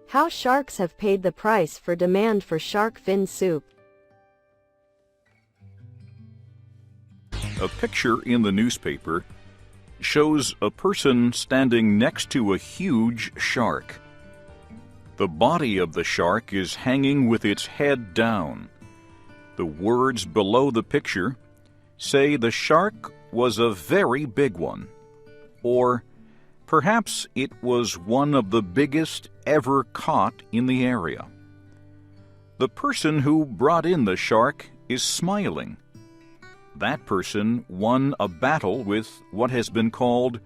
How sharks have paid the price for demand for shark fin soup. A picture in the newspaper shows a person standing next to a huge shark. The body of the shark is hanging with its head down. The words below the picture say the shark was a very big one, or perhaps it was one of the biggest ever caught in the area. The person who brought in the shark is smiling. That person won a battle with what has been called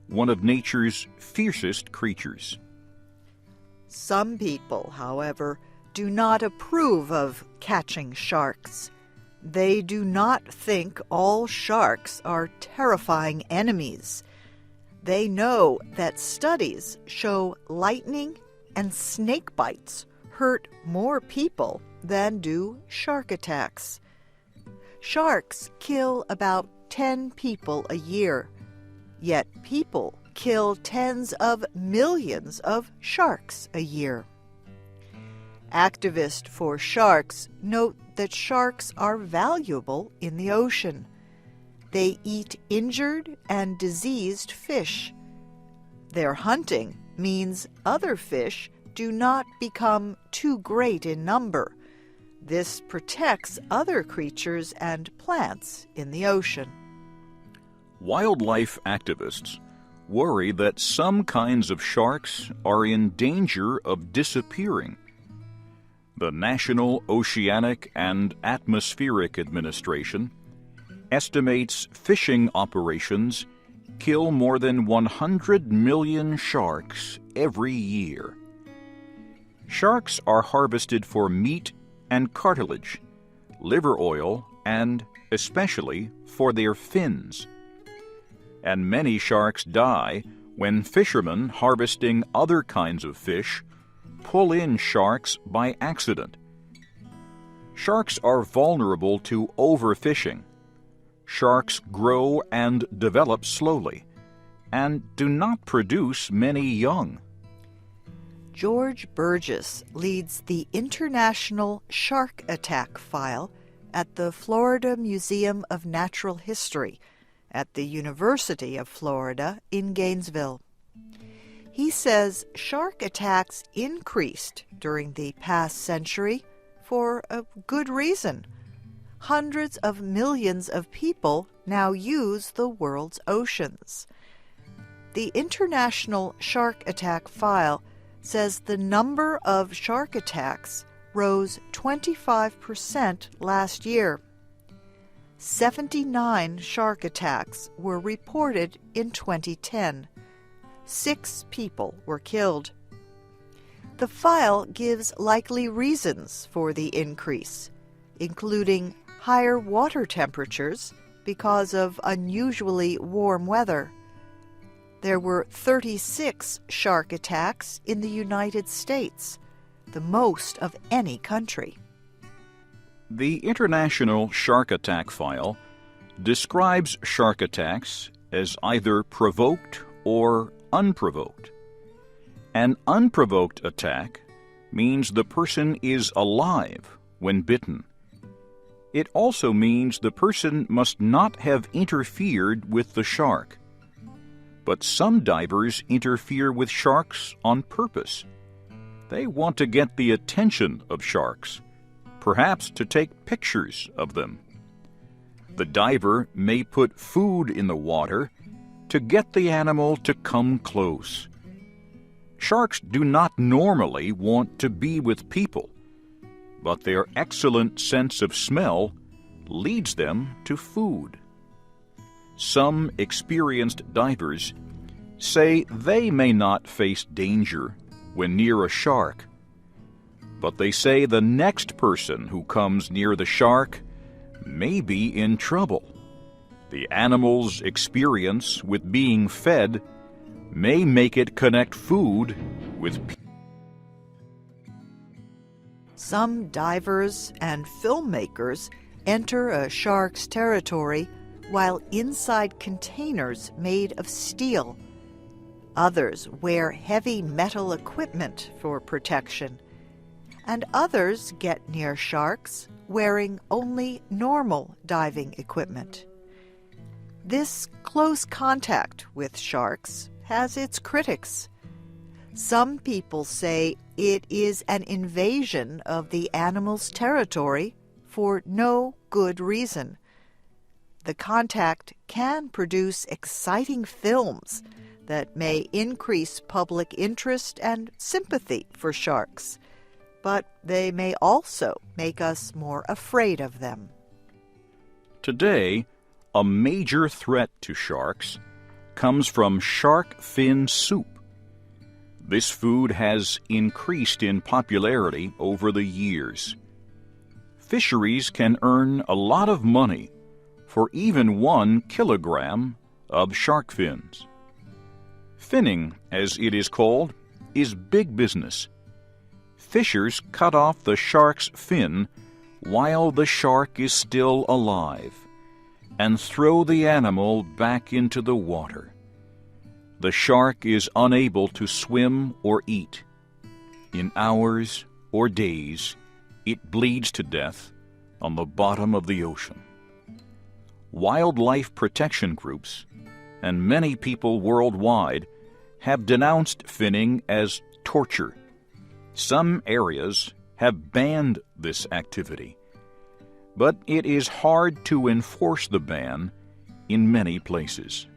one of nature's fiercest creatures. Some people, however, do not approve of catching sharks. They do not think all sharks are terrifying enemies. They know that studies show lightning and snake bites hurt more people than do shark attacks. Sharks kill about 10 people a year, yet people kill tens of millions of sharks a year. Activists for sharks note that sharks are valuable in the ocean. They eat injured and diseased fish. Their hunting means other fish do not become too great in number. This protects other creatures and plants in the ocean. Wildlife activists worry that some kinds of sharks are in danger of disappearing. The National Oceanic and Atmospheric Administration estimates fishing operations kill more than 100 million sharks every year. Sharks are harvested for meat and cartilage, liver oil, and especially for their fins. And many sharks die when fishermen harvesting other kinds of fish pull in sharks by accident. Sharks are vulnerable to overfishing. Sharks grow and develop slowly and do not produce many young. George Burgess leads the International Shark Attack File at the Florida Museum of Natural History at the University of Florida in Gainesville. He says shark attacks increased during the past century for a good reason. Hundreds of millions of people now use the world's oceans. The International Shark Attack File says the number of shark attacks rose 25% last year. 79 shark attacks were reported in 2010. 6 people were killed. The file gives likely reasons for the increase, including higher water temperatures because of unusually warm weather. There were 36 shark attacks in the United States, the most of any country. The International Shark Attack File describes shark attacks as either provoked or unprovoked. An unprovoked attack means the person is alive when bitten. It also means the person must not have interfered with the shark. But some divers interfere with sharks on purpose. They want to get the attention of sharks, perhaps to take pictures of them. The diver may put food in the water to get the animal to come close. Sharks do not normally want to be with people, but their excellent sense of smell leads them to food. Some experienced divers say they may not face danger when near a shark, but they say the next person who comes near the shark may be in trouble. The animal's experience with being fed may make it connect food with people. Some divers and filmmakers enter a shark's territory while inside containers made of steel. Others wear heavy metal equipment for protection. And others get near sharks wearing only normal diving equipment. This close contact with sharks has its critics. Some people say it is an invasion of the animal's territory for no good reason. The contact can produce exciting films that may increase public interest and sympathy for sharks, but they may also make us more afraid of them. Today, a major threat to sharks comes from shark fin soup. This food has increased in popularity over the years. Fisheries can earn a lot of money for even 1 kilogram of shark fins. Finning, as it is called, is big business. Fishers cut off the shark's fin while the shark is still alive and throw the animal back into the water. The shark is unable to swim or eat. In hours or days, it bleeds to death on the bottom of the ocean. Wildlife protection groups and many people worldwide have denounced finning as torture. Some areas have banned this activity, but it is hard to enforce the ban in many places.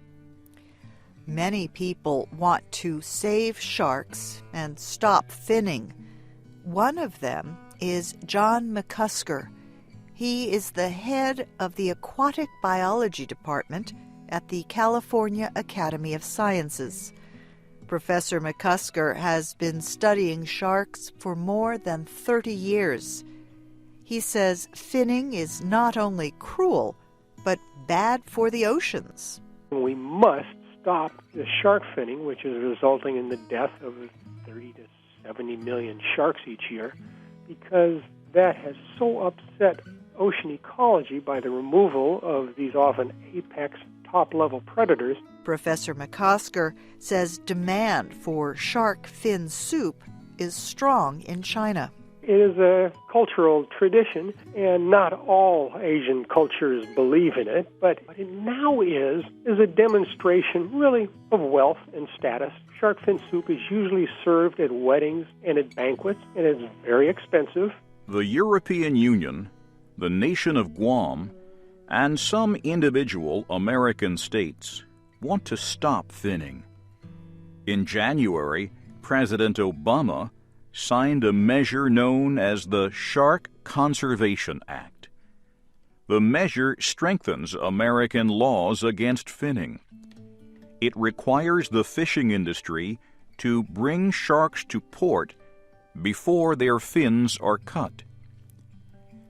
Many people want to save sharks and stop finning. One of them is John McCusker. He is the head of the Aquatic Biology Department at the California Academy of Sciences. Professor McCusker has been studying sharks for more than 30 years. He says finning is not only cruel, but bad for the oceans. We must stop the shark finning, which is resulting in the death of 30 to 70 million sharks each year, because that has so upset ocean ecology by the removal of these often apex top-level predators. Professor McCusker says demand for shark fin soup is strong in China. It is a cultural tradition, and not all Asian cultures believe in it, but what it now is a demonstration, really, of wealth and status. Shark fin soup is usually served at weddings and at banquets, and it's very expensive. The European Union, the nation of Guam, and some individual American states want to stop finning. In January, President Obama signed a measure known as the Shark Conservation Act. The measure strengthens American laws against finning. It requires the fishing industry to bring sharks to port before their fins are cut.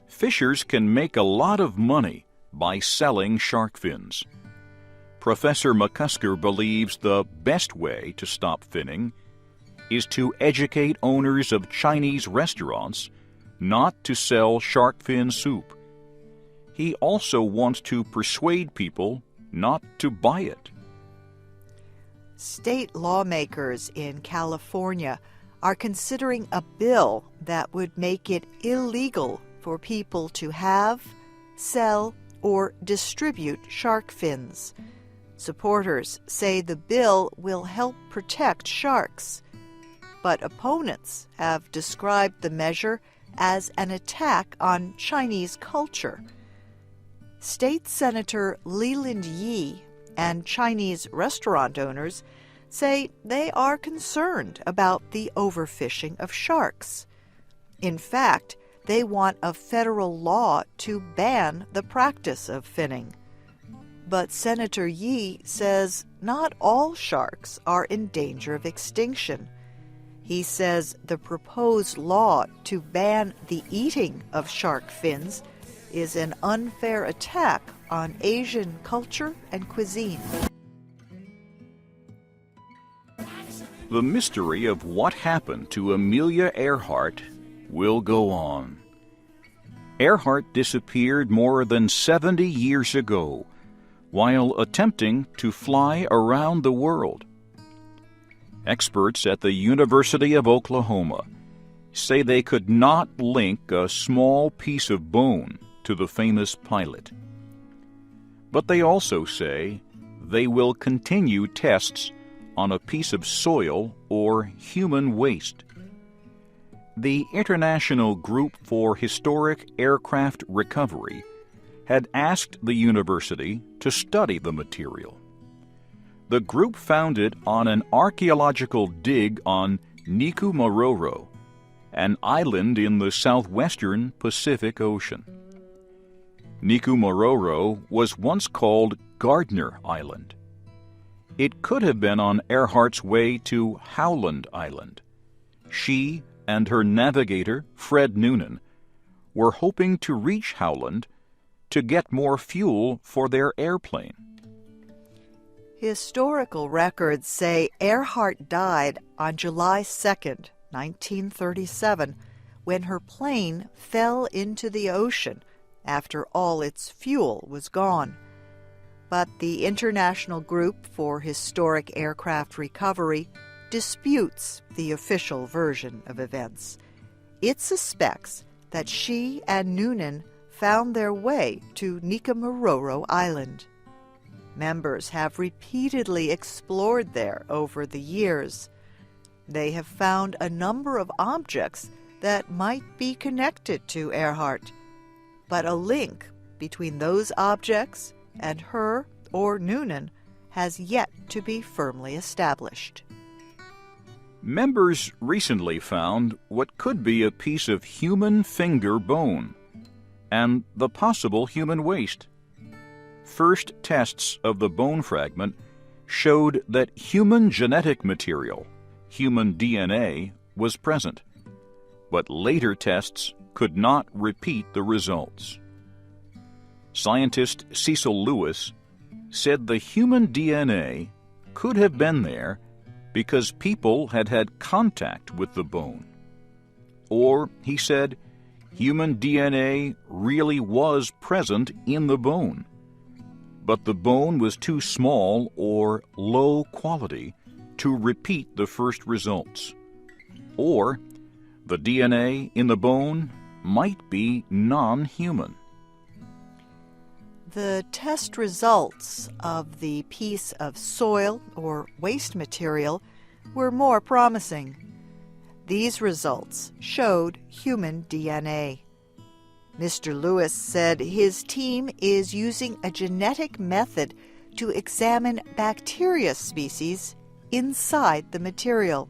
Fishers can make a lot of money by selling shark fins. Professor McCusker believes the best way to stop finning is to educate owners of Chinese restaurants not to sell shark fin soup. He also wants to persuade people not to buy it. State lawmakers in California are considering a bill that would make it illegal for people to have, sell, or distribute shark fins. Supporters say the bill will help protect sharks, but opponents have described the measure as an attack on Chinese culture. State Senator Leland Yee and Chinese restaurant owners say they are concerned about the overfishing of sharks. In fact, they want a federal law to ban the practice of finning. But Senator Yee says not all sharks are in danger of extinction. He says the proposed law to ban the eating of shark fins is an unfair attack on Asian culture and cuisine. The mystery of what happened to Amelia Earhart will go on. Earhart disappeared more than 70 years ago while attempting to fly around the world. Experts at the University of Oklahoma say they could not link a small piece of bone to the famous pilot. But they also say they will continue tests on a piece of soil or human waste. The International Group for Historic Aircraft Recovery had asked the university to study the material. The group found it on an archaeological dig on Nikumaroro, an island in the southwestern Pacific Ocean. Nikumaroro was once called Gardner Island. It could have been on Earhart's way to Howland Island. She and her navigator, Fred Noonan, were hoping to reach Howland to get more fuel for their airplane. Historical records say Earhart died on July 2nd, 1937, when her plane fell into the ocean after all its fuel was gone. But the International Group for Historic Aircraft Recovery disputes the official version of events. It suspects that she and Noonan found their way to Nikumaroro Island. Members have repeatedly explored there over the years. They have found a number of objects that might be connected to Earhart, but a link between those objects and her or Noonan has yet to be firmly established. Members recently found what could be a piece of human finger bone and the possible human waste. First tests of the bone fragment showed that human genetic material, human DNA, was present, but later tests could not repeat the results. Scientist Cecil Lewis said the human DNA could have been there because people had had contact with the bone. Or, he said, human DNA really was present in the bone, but the bone was too small or low quality to repeat the first results. Or, the DNA in the bone might be non-human. The test results of the piece of soil or waste material were more promising. These results showed human DNA. Mr. Lewis said his team is using a genetic method to examine bacteria species inside the material.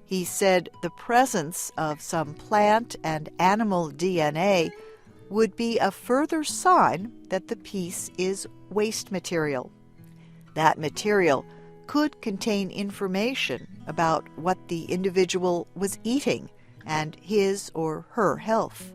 He said the presence of some plant and animal DNA would be a further sign that the piece is waste material. That material could contain information about what the individual was eating and his or her health.